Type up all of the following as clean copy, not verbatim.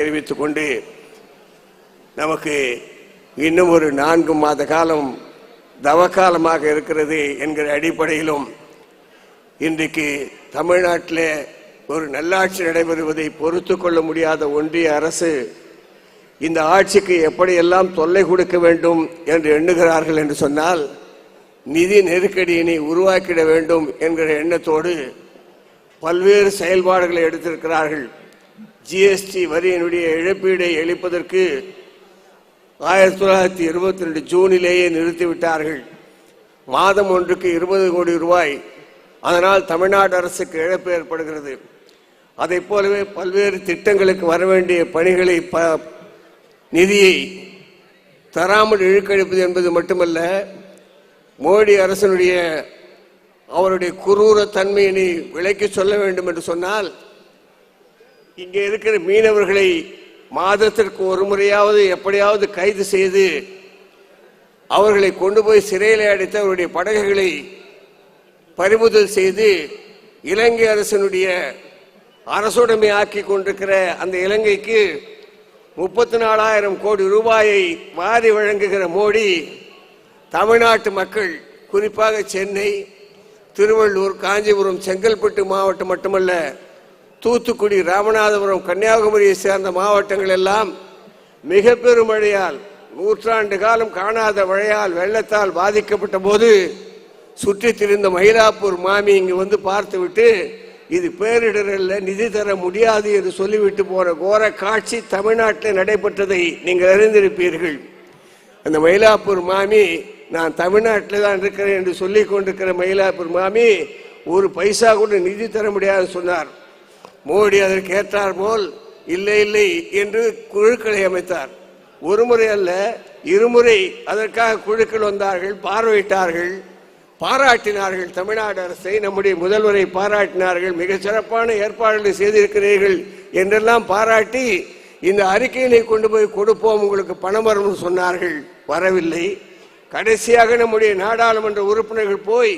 தெரிவித்துக் கொண்டு நமக்கு இன்னும் ஒரு 4 மாத காலம் தவக்காலமாக இருக்கிறது என்கிற அடிப்படையிலும் இன்றைக்கு தமிழ்நாட்டில் ஒரு நல்லாட்சி நடைபெறுவதை பொறுத்து கொள்ள முடியாத ஒன்றிய அரசு இந்த ஆட்சிக்கு எப்படியெல்லாம் தொல்லை கொடுக்க வேண்டும் என்று எண்ணுகிறார்கள் என்று சொன்னால் நிதி நெருக்கடியினை உருவாக்கிட வேண்டும் என்கிற எண்ணத்தோடு பல்வேறு செயல்பாடுகளை எடுத்திருக்கிறார்கள். ஜிஎஸ்டி வரியினுடைய இழப்பீடை அளிப்பதற்கு 1922 ஜூனிலேயே நிறுத்திவிட்டார்கள். மாதம் ஒன்றுக்கு 20 கோடி ரூபாய். அதனால் தமிழ்நாடு அரசுக்கு இழப்பு ஏற்படுகிறது. அதை போலவே பல்வேறு திட்டங்களுக்கு வர வேண்டிய பணிகளை நிதியை தராமல் இழுக்கடிப்பது என்பது மட்டுமல்ல, மோடி அரசனுடைய அவருடைய குரூர தன்மையினை விலைக்கு சொல்ல வேண்டும் என்று சொன்னால், இங்கே இருக்கிற மீனவர்களை மாதத்திற்கு ஒரு முறையாவது எப்படியாவது கைது செய்து அவர்களை கொண்டு போய் சிறையில் அடைத்து அவருடைய படகுகளை பறிமுதல் செய்து இலங்கை அரசனுடைய அரசுடைமை ஆக்கி கொண்டிருக்கிற அந்த இலங்கைக்கு 34,000 கோடி ரூபாயை வாரி வழங்குகிற மோடி தமிழ்நாட்டு மக்கள், குறிப்பாக சென்னை, திருவள்ளூர், காஞ்சிபுரம், செங்கல்பட்டு மாவட்டம் மட்டுமல்ல, தூத்துக்குடி, ராமநாதபுரம், கன்னியாகுமரியை சேர்ந்த மாவட்டங்கள் எல்லாம் மிக பெரும் மழையால், 100 ஆண்டு காலம் காணாத மழையால், வெள்ளத்தால் பாதிக்கப்பட்ட போது சுற்றி திரிந்த மயிலாப்பூர் மாமி இங்கு வந்து பார்த்துவிட்டு இது பேரிடர் அல்ல, நிதி தர முடியாது என்று சொல்லிவிட்டு போன கோர காட்சி தமிழ்நாட்டில் நடைபெற்றதை நீங்கள் அறிந்திருப்பீர்கள். அந்த மயிலாப்பூர் மாமி நான் தமிழ்நாட்டில் தான் இருக்கிறேன் என்று சொல்லிக் கொண்டிருக்கிற மயிலாப்பூர் மாமி ஒரு பைசா கூட நிதி தர முடியாது சொன்னார். மோடி அதற்கு ஏற்றார் போல் இல்லை இல்லை என்று குழுக்களை அமைத்தார். ஒரு முறை அல்ல, இருமுறை அதற்காக குழுக்கள் வந்தார்கள், பார்வையிட்டார்கள், பாராட்டினார்கள். தமிழ்நாடு அரசை, நம்முடைய முதல்வரை பாராட்டினார்கள். மிக சிறப்பான ஏற்பாடுகளை செய்திருக்கிறீர்கள் என்றெல்லாம் பாராட்டி இந்த அறிக்கையினை கொண்டு போய் கொடுப்போம், உங்களுக்கு பணம் வரும்னு சொன்னார்கள். வரவில்லை. கடைசியாக நம்முடைய நாடாளுமன்ற உறுப்பினர்கள் போய்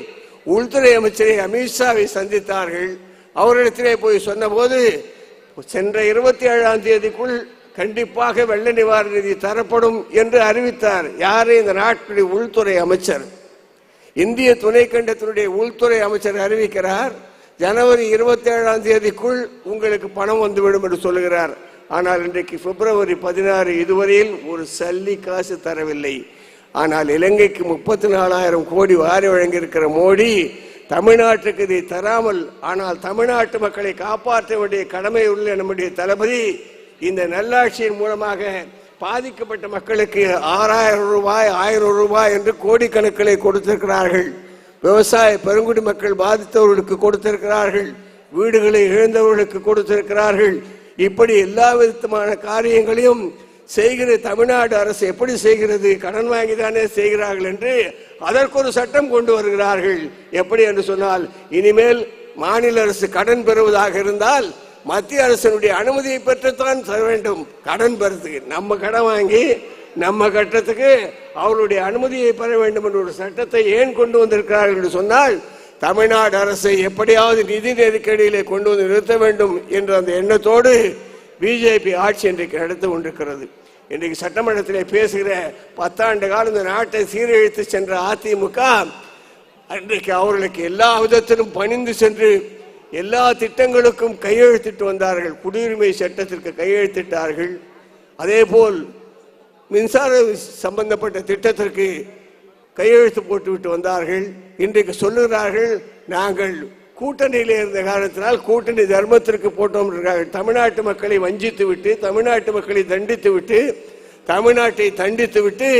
உள்துறை அமைச்சரை அமித்ஷாவை சந்தித்தார்கள். அவரிடத்திலே போய் சொன்னபோது சென்ற 27ஆம் தேதிக்குள் கண்டிப்பாக வெள்ள நிவாரண நிதி தரப்படும் என்று அறிவித்தார். யாரு? இந்த நாட்டுடைய உள்துறை அமைச்சர். இந்திய துணைக்கண்டத்தினுடைய உள்துறை அமைச்சர் அறிவிக்கிறார், ஜனவரி 27ஆம் தேதிக்குள் உங்களுக்கு பணம் வந்துவிடும் என்று சொல்லுகிறார். ஆனால் இன்றைக்கு பிப்ரவரி 16 இதுவரையில் ஒரு சல்லி காசு தரவில்லை. ஆனால் இலங்கைக்கு 34,000 கோடி வாரி வழங்கியிருக்கிற மோடி தமிழ்நாட்டுக்கு இதை தராமல், ஆனால் தமிழ்நாட்டு மக்களை காப்பாற்ற வேண்டிய கடமை உள்ள நம்முடைய தளபதி இந்த நல்லாட்சியின் மூலமாக பாதிக்கப்பட்ட மக்களுக்கு 6,000 ரூபாய், 1000 ரூபாய் என்று கோடிக்கணக்கிலே கொடுத்திருக்கிறார்கள். விவசாய பெருங்குடி மக்கள் பாதித்தவர்களுக்கு கொடுத்திருக்கிறார்கள், வீடுகளை இழந்தவர்களுக்கு கொடுத்திருக்கிறார்கள். இப்படி எல்லா விதமான காரியங்களையும் செய்கிற தமிழ்நாடு அரசு எப்படி செய்கிறது? கடன் வாங்கிதானே செய்கிறார்கள் என்று அதற்கு ஒரு சட்டம் கொண்டு வருகிறார்கள். எப்படி என்று சொன்னால், இனிமேல் மாநில அரசு கடன் பெறுவதாக இருந்தால் மத்திய அரசினுடைய அனுமதியை பெற்றுத்தான் தர வேண்டும். கடன் பெறத்துக்கு நம்ம கடன் வாங்கி நம்ம கட்டத்துக்கு அவருடைய அனுமதியை பெற வேண்டும் என்ற ஒரு சட்டத்தை ஏன் கொண்டு வந்திருக்கிறார்கள் என்று சொன்னால், தமிழ்நாடு அரசை எப்படியாவது நிதி நெருக்கடியிலே கொண்டு வந்து நிறுத்த வேண்டும் என்ற அந்த எண்ணத்தோடு பிஜேபி ஆட்சி இன்றைக்கு நடந்து கொண்டிருக்கிறது. இன்றைக்கு சட்டமன்றத்திலே பேசுகிற 10 ஆண்டு காலம் இந்த நாட்டை சீரழித்து சென்ற அதிமுக அன்றைக்கு அவர்களுக்கு எல்லா விதத்திலும் பணிந்து சென்று எல்லா திட்டங்களுக்கும் கையெழுத்திட்டு வந்தார்கள். குடியுரிமை சட்டத்திற்கு கையெழுத்திட்டார்கள். அதே போல் மின்சார சம்பந்தப்பட்ட திட்டத்திற்கு கையெழுத்து போட்டுவிட்டு வந்தார்கள். இன்றைக்கு சொல்லுகிறார்கள், நாங்கள் கூட்டணியில் இருந்த காரணத்தினால் கூட்டணி தர்மத்திற்கு போட்டோம் இருக்கிறார்கள். தமிழ்நாட்டு மக்களை வஞ்சித்து விட்டு, தமிழ்நாட்டு மக்களை தண்டித்து விட்டு, தமிழ்நாட்டை தண்டித்து விட்டு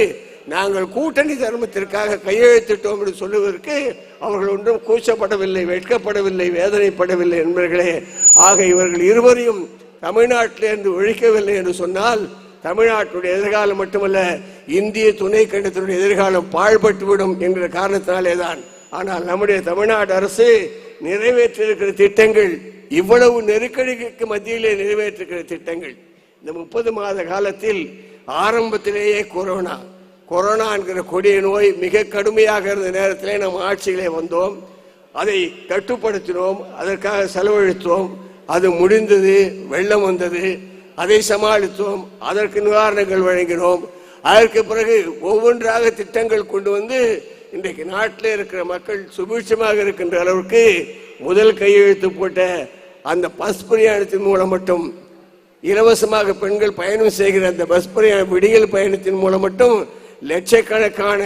நாங்கள் கூட்டணி தர்மத்திற்காக கையெழுத்திட்டோம் என்று சொல்லுவதற்கு அவர்கள் ஒன்றும் கூச்சப்படவில்லை, வெட்கப்படவில்லை, வேதனைப்படவில்லை என்பர்களே. ஆக இவர்கள் இருவரையும் தமிழ்நாட்டிலிருந்து ஒழிக்கவில்லை என்று சொன்னால் தமிழ்நாட்டுடைய எதிர்காலம் மட்டுமல்ல, இந்திய துணை கண்டத்தினுடைய எதிர்காலம் பாழ்பட்டுவிடும் என்கிற காரணத்தினாலே தான். ஆனால் நம்முடைய தமிழ்நாடு அரசு நிறைவேற்றிருக்கிற திட்டங்கள், இவ்வளவு நெருக்கடிக்கு மத்தியிலே நிறைவேற்றிருக்கிற திட்டங்கள், இந்த 30 மாத காலத்தில் ஆரம்பத்திலேயே கொரோனா என்கிற கொடிய நோய் மிக கடுமையாக இருந்த நேரத்திலே நம் ஆட்சியிலே வந்தோம். அதை கட்டுப்படுத்தினோம், அதற்காக செலவழித்தோம். அது முடிந்தது, வெள்ளம் வந்தது. அதை சமாளித்தோம், அதற்கு நிவாரணங்கள் வழங்கினோம். அதற்கு பிறகு ஒவ்வொன்றாக திட்டங்கள் கொண்டு வந்து இன்றைக்கு நாட்டில் இருக்கிற மக்கள் சுபிட்சமாக இருக்கின்ற அளவுக்கு முதல் கையெழுத்து போட்ட அந்த பஸ் பிரயாணத்தின் மூலம் மட்டும், இலவசமாக பெண்கள் பயணம் செய்கிற அந்த பஸ் பிரயாண விடியல் பயணத்தின் மூலம் மட்டும் லட்சக்கணக்கான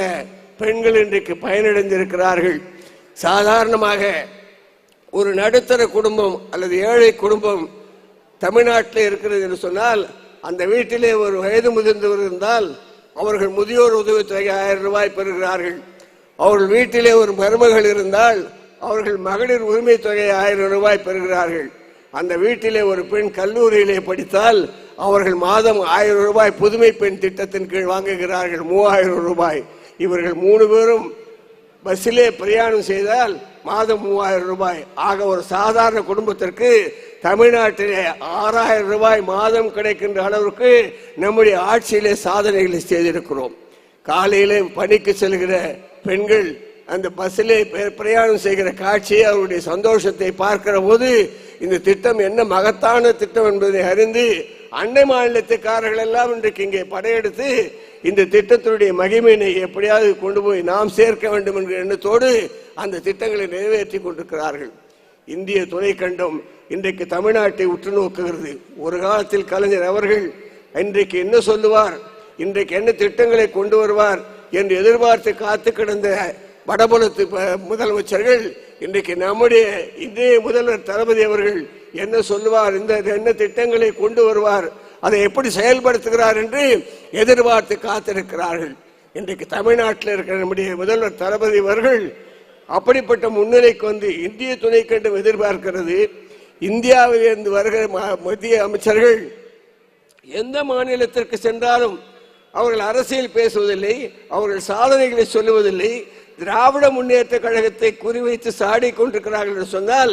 பெண்கள் இன்றைக்கு பயனடைந்திருக்கிறார்கள். சாதாரணமாக ஒரு நடுத்தர குடும்பம் அல்லது ஏழை குடும்பம் தமிழ்நாட்டில் இருக்கிறது என்று சொன்னால், அந்த வீட்டிலே ஒரு வயது முதிர்ந்தவர் இருந்தால் அவர்கள் முதியோர் உதவித்தொகை 1000 ரூபாய் பெறுகிறார்கள். அவர்கள் வீட்டிலே ஒரு மருமகள் இருந்தால் அவர்கள் மகளிர் உரிமை தொகை 1000 ரூபாய் பெறுகிறார்கள். அந்த வீட்டிலே ஒரு பெண் கல்லூரியிலே படித்தால் அவர்கள் மாதம் 1000 ரூபாய் புதுமை பெண் திட்டத்தின் கீழ் வாங்குகிறார்கள், 3000 ரூபாய். இவர்கள் 3 பேரும் பஸ்ஸிலே பிரயாணம் செய்தால் மாதம் 3000 ரூபாய். ஆக ஒரு சாதாரண குடும்பத்திற்கு தமிழ்நாட்டிலே 6000 ரூபாய் மாதம் கிடைக்கின்ற அளவிற்கு நம்முடைய ஆட்சியிலே சாதனைகளை செய்திருக்கிறோம். காலையிலே பணிக்கு செல்கிற பெண்கள் அந்த பஸ்ஸிலே பிரயாணம் செய்கிற காட்சியை, அவருடைய சந்தோஷத்தை பார்க்கிற போது இந்த திட்டம் என்ன மகத்தான திட்டம் என்பதை அறிந்து அண்டை மாநிலத்துக்காரர்கள் எல்லாம் இன்றைக்கு இங்கே படையெடுத்து இந்த திட்டத்தினுடைய மகிமையினை எப்படியாவது கொண்டு போய் நாம் சேர்க்க வேண்டும் என்ற எண்ணத்தோடு அந்த திட்டங்களை நிறைவேற்றி கொண்டிருக்கிறார்கள். இந்திய துணைக்கண்டம் இன்றைக்கு தமிழ்நாட்டை உற்று நோக்குகிறது. ஒரு காலத்தில் கலைஞர் அவர்கள் இன்றைக்கு என்ன சொல்லுவார், இன்றைக்கு என்ன திட்டங்களை கொண்டு வருவார் என்று எதிர்பார்த்து காத்து கிடந்த வடபுலத்து முதலமைச்சர்கள் இன்றைக்கு நம்முடைய இன்றைய முதல்வர் தளபதி அவர்கள் என்ன சொல்லுவார், இந்த என்ன திட்டங்களை கொண்டு வருவார், அதை எப்படி செயல்படுத்துகிறார் என்று எதிர்பார்த்து காத்திருக்கிறார்கள். இன்றைக்கு தமிழ்நாட்டில் இருக்கிற நம்முடைய முதல்வர் தளபதி அவர்கள் அப்படிப்பட்ட முன்னிலைக்கு வந்து இந்திய துணைக்கண்டம் எதிர்பார்க்கிறது. இந்தியாவிலிருந்து வருகிற மத்திய அமைச்சர்கள் எந்த மாநிலத்திற்கு சென்றாலும் அவர்கள் அரசியல் பேசுவதில்லை, அவர்கள் சாதனைகளை சொல்லுவதில்லை. திராவிட முன்னேற்ற கழகத்தை குறிவைத்து சாடி கொண்டிருக்கிறார்கள் என்று சொன்னால்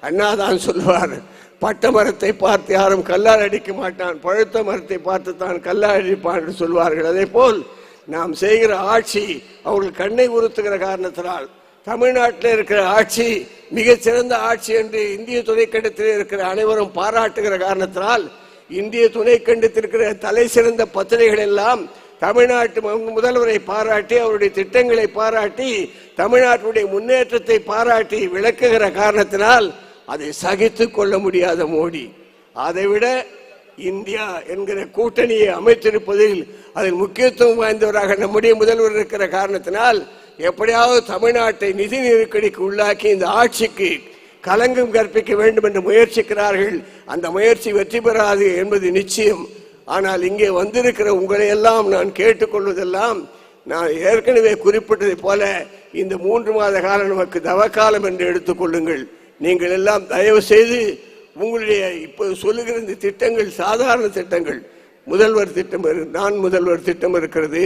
அண்ணாதான் சொல்லுவார், பட்ட மரத்தை பார்த்து யாரும் கல்லால் அடிக்க மாட்டான், பழுத்த மரத்தை பார்த்து தான் கல்லால் அடிப்பான் என்று சொல்வார்கள். அதே போல் நாம் செய்கிற ஆட்சி அவர்கள் கண்ணை உறுத்துகிற காரணத்தினால், தமிழ்நாட்டில் இருக்கிற ஆட்சி மிகச்சிறந்த ஆட்சி என்று இந்திய துணைக்கண்டத்தில் இருக்கிற அனைவரும் பாராட்டுகிற காரணத்தினால், இந்திய துணைக்கண்டத்தில் இருக்கிற தலை சிறந்த பத்திரிகைகள் எல்லாம் தமிழ்நாட்டு முதல்வரை பாராட்டி, அவருடைய திட்டங்களை பாராட்டி, தமிழ்நாட்டுடைய முன்னேற்றத்தை பாராட்டி விளக்குகிற காரணத்தினால் அதை சகித்துக் கொள்ள முடியாத மோடி, அதைவிட இந்தியா என்கிற கூட்டணியை அமைத்திருப்பதில் அதில் முக்கியத்துவம் வாய்ந்தவராக நம்முடைய முதல்வர் இருக்கிற காரணத்தினால் எப்படியாவது தமிழ்நாட்டை நிதி நெருக்கடிக்கு உள்ளாக்கி இந்த ஆட்சிக்கு கலங்கம் கற்பிக்க வேண்டும் என்று முயற்சிக்கிறார்கள். அந்த முயற்சி வெற்றி பெறாது என்பது நிச்சயம். ஆனால் இங்கே வந்திருக்கிற உங்களை எல்லாம் நான் கேட்டுக்கொள்வதெல்லாம், நான் ஏற்கனவே குறிப்பிட்டதை போல இந்த 3 மாத காலம் நமக்கு தவக்காலம் என்று எடுத்துக்கொள்ளுங்கள். நீங்கள் எல்லாம் தயவு செய்து உங்களுடைய இப்போது சொல்லுகிற இந்த திட்டங்கள் சாதாரண திட்டங்கள், முதல்வர் திட்டம், நான் முதல்வர் திட்டம் இருக்கிறது,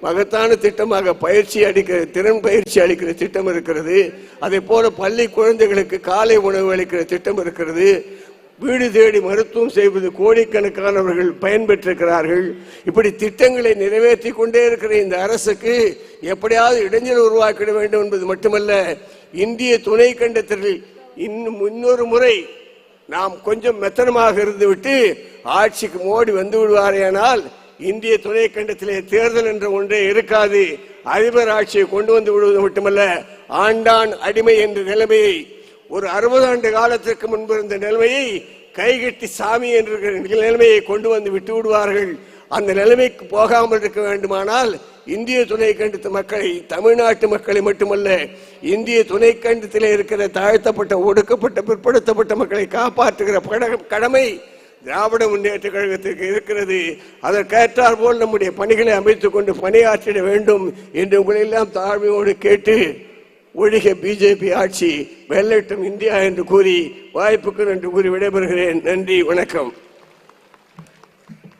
மகத்தான திட்டமாக பயிற்சி அளிக்கிற திறன் பயிற்சி அளிக்கிற திட்டம் இருக்கிறது. அதே போல பள்ளி குழந்தைகளுக்கு காலை உணவு அளிக்கிற திட்டம் இருக்கிறது. வீடு தேடி மருத்துவம் செய்வது கோடிக்கணக்கானவர்கள் பயன்பெற்றிருக்கிறார்கள். இப்படி திட்டங்களை நிறைவேற்றி கொண்டே இருக்கிற இந்த அரசுக்கு எப்படியாவது இடைஞ்சல் உருவாக்கிட வேண்டும் என்பது மட்டுமல்ல, இந்திய துணை கண்டத்தில் இன்னொரு முறை நாம் கொஞ்சம் மெத்தனமாக இருந்துவிட்டு ஆட்சிக்கு மோடி வந்து விடுவாரேயானால் இந்திய துணை கண்டத்திலே தேர்தல் என்ற ஒன்றே இருக்காது. அதிபர் ஆட்சியை கொண்டு வந்து விடுவது மட்டுமல்ல, ஆண்டான் அடிமை என்ற நிலைமையை, ஒரு 60 ஆண்டு காலத்திற்கு முன்பு இருந்த நிலைமையை கைகட்டி சாமி என்ற நிலைமையை கொண்டு வந்து விட்டு விடுவார்கள். அந்த நிலைமைக்கு போகாமல் இருக்க வேண்டுமானால் இந்திய துணை கண்டத்து மக்களை, தமிழ்நாட்டு மக்களை மட்டுமல்ல, இந்திய துணை கண்டத்திலே இருக்கிற தாழ்த்தப்பட்ட, ஒடுக்கப்பட்ட, பிற்படுத்தப்பட்ட மக்களை காப்பாற்றுகிற கடமை திராவிட முன்னேற்ற கழகத்திற்கு இருக்கிறது. அதற்கேற்றார் போல் நம்முடைய பணிகளை அமைத்துக் கொண்டு பணியாற்றிட வேண்டும் என்று உங்களெல்லாம் தாழ்மையோடு கேட்டு, ஒழிக பிஜேபி ஆட்சி, வெல்லட்டும் இந்தியா என்று கூறி வாய்ப்புக்கு நன்றி கூறி விடைபெறுகிறேன். நன்றி, வணக்கம்.